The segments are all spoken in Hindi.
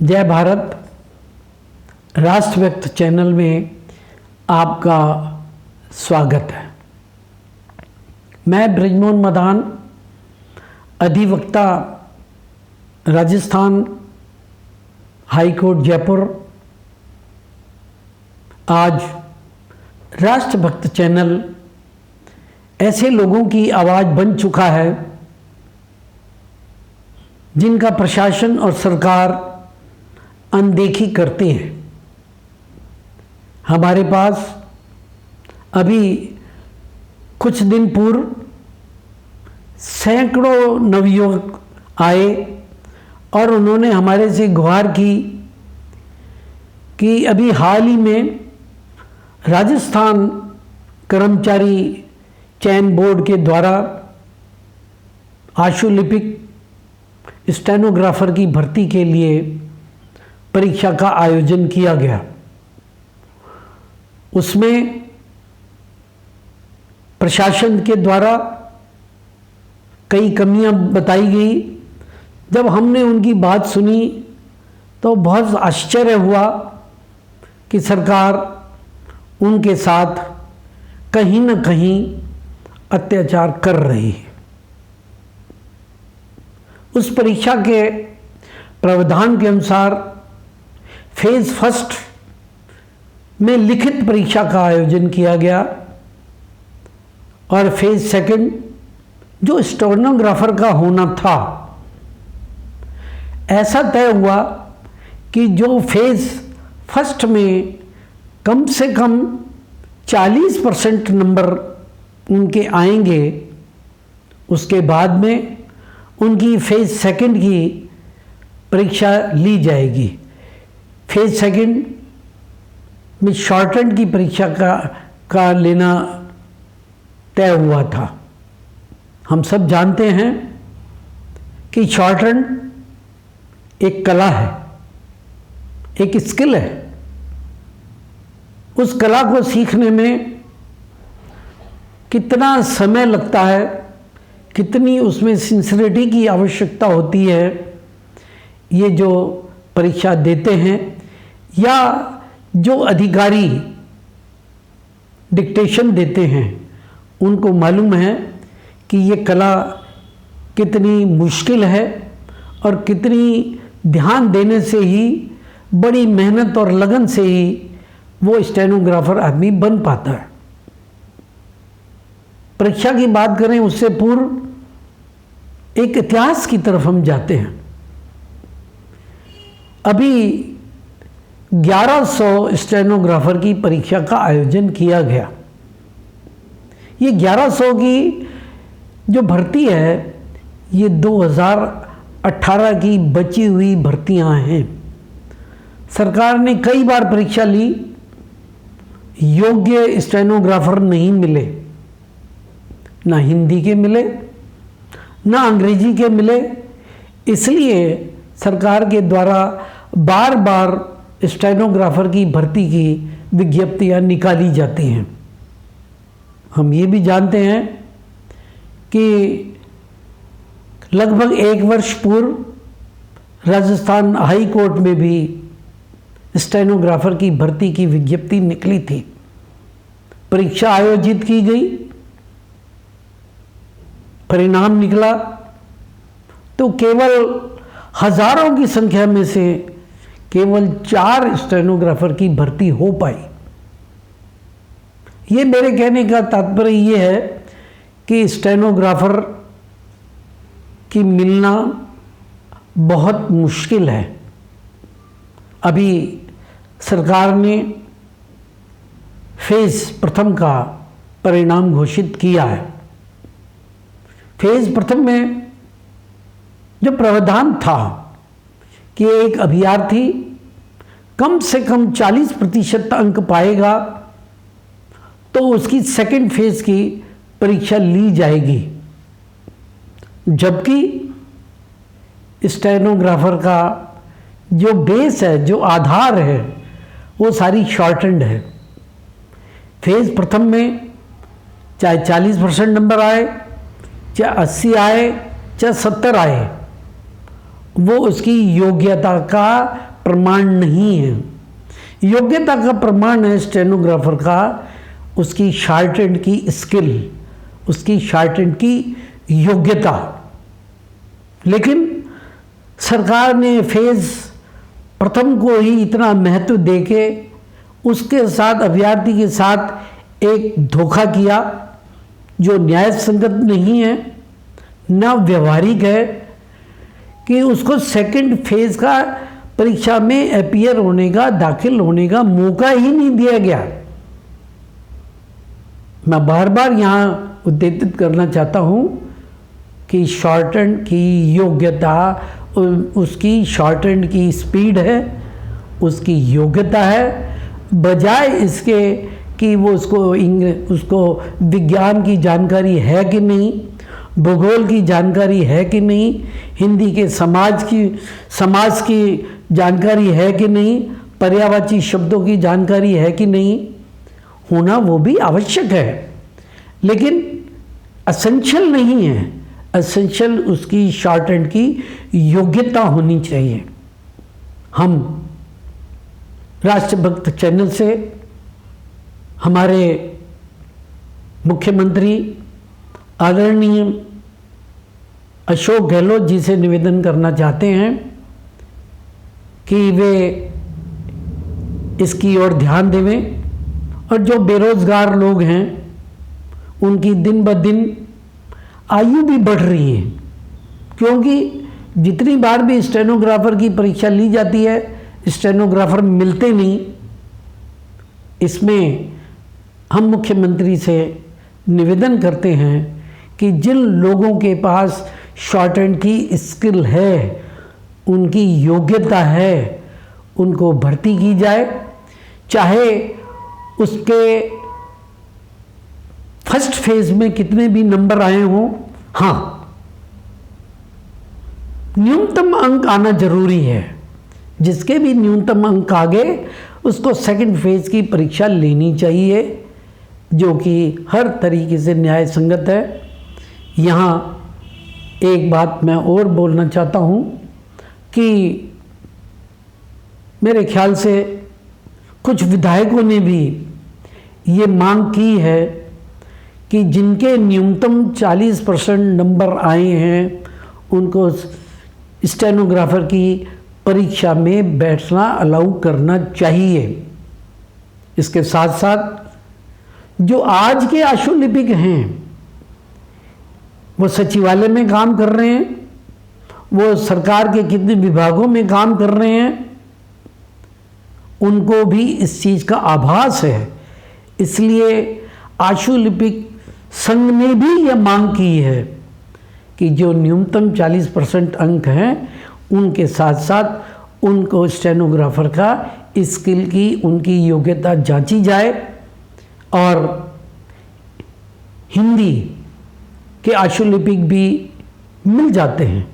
जय भारत। राष्ट्रभक्त चैनल में आपका स्वागत है। मैं बृजमोहन मदान, अधिवक्ता, राजस्थान हाई कोर्ट जयपुर। आज राष्ट्रभक्त चैनल ऐसे लोगों की आवाज़ बन चुका है जिनका प्रशासन और सरकार अनदेखी करते हैं। हमारे पास अभी कुछ दिन पूर्व सैकड़ों नवयुवक आए और उन्होंने हमारे से गुहार की कि अभी हाल ही में राजस्थान कर्मचारी चयन बोर्ड के द्वारा आशुलिपिक स्टेनोग्राफर की भर्ती के लिए परीक्षा का आयोजन किया गया। उसमें प्रशासन के द्वारा कई कमियां बताई गई। जब हमने उनकी बात सुनी तो बहुत आश्चर्य हुआ कि सरकार उनके साथ कहीं न कहीं अत्याचार कर रही है। उस परीक्षा के प्रावधान के अनुसार फेज़ फर्स्ट में लिखित परीक्षा का आयोजन किया गया और फेज़ सेकंड जो स्टेनोग्राफर का होना था, ऐसा तय हुआ कि जो फेज़ फर्स्ट में कम से कम 40% नंबर उनके आएंगे, उसके बाद में उनकी फेज़ सेकंड की परीक्षा ली जाएगी। फेज़ सेकंड में शॉर्टहैंड की परीक्षा का लेना तय हुआ था। हम सब जानते हैं कि शॉर्टहैंड एक कला है, एक स्किल है। उस कला को सीखने में कितना समय लगता है, कितनी उसमें सिंसियरिटी की आवश्यकता होती है, ये जो परीक्षा देते हैं या जो अधिकारी डिक्टेशन देते हैं उनको मालूम है कि ये कला कितनी मुश्किल है और कितनी ध्यान देने से ही, बड़ी मेहनत और लगन से ही वो स्टेनोग्राफर आदमी बन पाता है। परीक्षा की बात करें उससे पूर्व एक इतिहास की तरफ हम जाते हैं। अभी 1100 स्टेनोग्राफर की परीक्षा का आयोजन किया गया। ये 1100 की जो भर्ती है, ये 2018 की बची हुई भर्तियां हैं। सरकार ने कई बार परीक्षा ली, योग्य स्टेनोग्राफर नहीं मिले, ना हिंदी के मिले ना अंग्रेजी के मिले। इसलिए सरकार के द्वारा बार बार स्टेनोग्राफर की भर्ती की विज्ञप्तियां निकाली जाती हैं। हम ये भी जानते हैं कि लगभग 1 वर्ष पूर्व राजस्थान हाई कोर्ट में भी स्टेनोग्राफर की भर्ती की विज्ञप्ति निकली थी। परीक्षा आयोजित की गई, परिणाम निकला तो केवल हजारों की संख्या में से केवल 4 स्टेनोग्राफर की भर्ती हो पाई। ये मेरे कहने का तात्पर्य ये है कि स्टेनोग्राफर की मिलना बहुत मुश्किल है। अभी सरकार ने फेज़ प्रथम का परिणाम घोषित किया है। फेज़ प्रथम में जो प्रावधान था कि एक अभ्यर्थी कम से कम 40% अंक पाएगा तो उसकी सेकंड फेज़ की परीक्षा ली जाएगी, जबकि स्टेनोग्राफर का जो बेस है, जो आधार है, वो सारी शॉर्टहैंड है। फेज़ प्रथम में चाहे 40% नंबर आए, चाहे 80 आए, चाहे 70 आए, वो उसकी योग्यता का प्रमाण नहीं है। योग्यता का प्रमाण है स्टेनोग्राफर का उसकी शॉर्ट हैंड की स्किल, उसकी शॉर्ट हैंड की योग्यता। लेकिन सरकार ने फेज प्रथम को ही इतना महत्व देके उसके साथ अभ्यर्थी के साथ एक धोखा किया जो न्याय संगत नहीं है, ना व्यवहारिक है, कि उसको सेकंड फेज का परीक्षा में अपीयर होने का, दाखिल होने का मौका ही नहीं दिया गया। मैं बार बार यहाँ उद्देशित करना चाहता हूँ कि शॉर्ट हैंड की योग्यता, उसकी शॉर्ट हैंड की स्पीड है, उसकी योग्यता है, बजाय इसके कि वो उसको विज्ञान की जानकारी है कि नहीं, भूगोल की जानकारी है कि नहीं, हिंदी के समाज की जानकारी है कि नहीं, पर्यायवाची शब्दों की जानकारी है कि नहीं, होना वो भी आवश्यक है, लेकिन एसेंशियल नहीं है। एसेंशियल उसकी शॉर्ट हैंड की योग्यता होनी चाहिए। हम राष्ट्रभक्त चैनल से हमारे मुख्यमंत्री आदरणीय अशोक गहलोत जी से निवेदन करना चाहते हैं कि वे इसकी ओर ध्यान देवें, और जो बेरोजगार लोग हैं उनकी दिन ब दिन आयु भी बढ़ रही है, क्योंकि जितनी बार भी स्टेनोग्राफर की परीक्षा ली जाती है स्टेनोग्राफर मिलते नहीं। इसमें हम मुख्यमंत्री से निवेदन करते हैं कि जिन लोगों के पास शॉर्ट हैंड की स्किल है, उनकी योग्यता है, उनको भर्ती की जाए, चाहे उसके फर्स्ट फेज में कितने भी नंबर आए हों। हाँ, न्यूनतम अंक आना जरूरी है। जिसके भी न्यूनतम अंक आ गए उसको सेकंड फेज की परीक्षा लेनी चाहिए, जो कि हर तरीके से न्याय संगत है। यहाँ एक बात मैं और बोलना चाहता हूँ कि मेरे ख्याल से कुछ विधायकों ने भी ये मांग की है कि जिनके न्यूनतम 40% नंबर आए हैं उनको स्टेनोग्राफर की परीक्षा में बैठना अलाउ करना चाहिए। इसके साथ साथ जो आज के आशुलिपिक हैं वो सचिवालय में काम कर रहे हैं, वो सरकार के कितने विभागों में काम कर रहे हैं, उनको भी इस चीज़ का आभास है। इसलिए आशुलिपिक संघ ने भी यह मांग की है कि जो न्यूनतम 40% अंक हैं उनके साथ साथ उनको स्टेनोग्राफर का स्किल की, उनकी योग्यता जांची जाए। और हिंदी के आशुलिपिक भी मिल जाते हैं,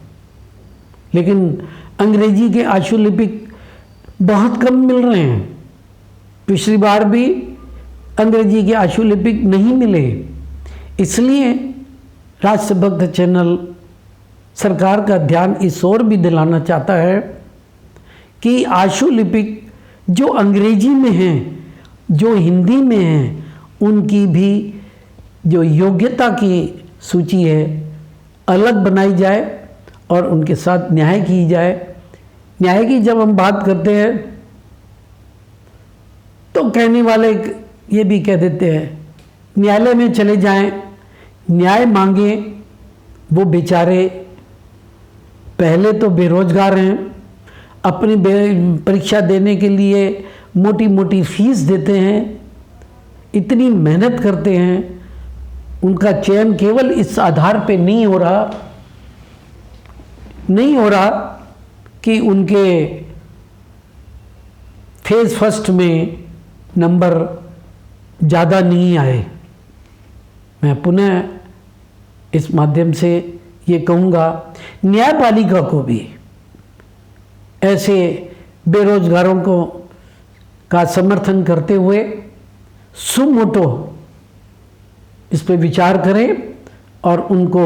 लेकिन अंग्रेजी के आशुलिपिक बहुत कम मिल रहे हैं। पिछली बार भी अंग्रेजी के आशुलिपिक नहीं मिले। इसलिए राष्ट्रभक्त चैनल सरकार का ध्यान इस ओर भी दिलाना चाहता है कि आशुलिपिक जो अंग्रेजी में हैं, जो हिंदी में हैं, उनकी भी जो योग्यता की सूची है अलग बनाई जाए और उनके साथ न्याय की जाए। न्याय की जब हम बात करते हैं तो कहने वाले ये भी कह देते हैं न्यायालय में चले जाएं, न्याय मांगें। वो बेचारे पहले तो बेरोजगार हैं, अपनी परीक्षा देने के लिए मोटी मोटी फीस देते हैं, इतनी मेहनत करते हैं, उनका चयन केवल इस आधार पे नहीं हो रहा कि उनके फेज फर्स्ट में नंबर ज़्यादा नहीं आए। मैं पुनः इस माध्यम से ये कहूँगा न्यायपालिका को भी ऐसे बेरोजगारों को का समर्थन करते हुए सुमोटो इस पर विचार करें और उनको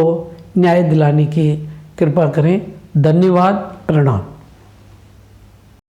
न्याय दिलाने की कृपा करें। धन्यवाद, प्रणाम।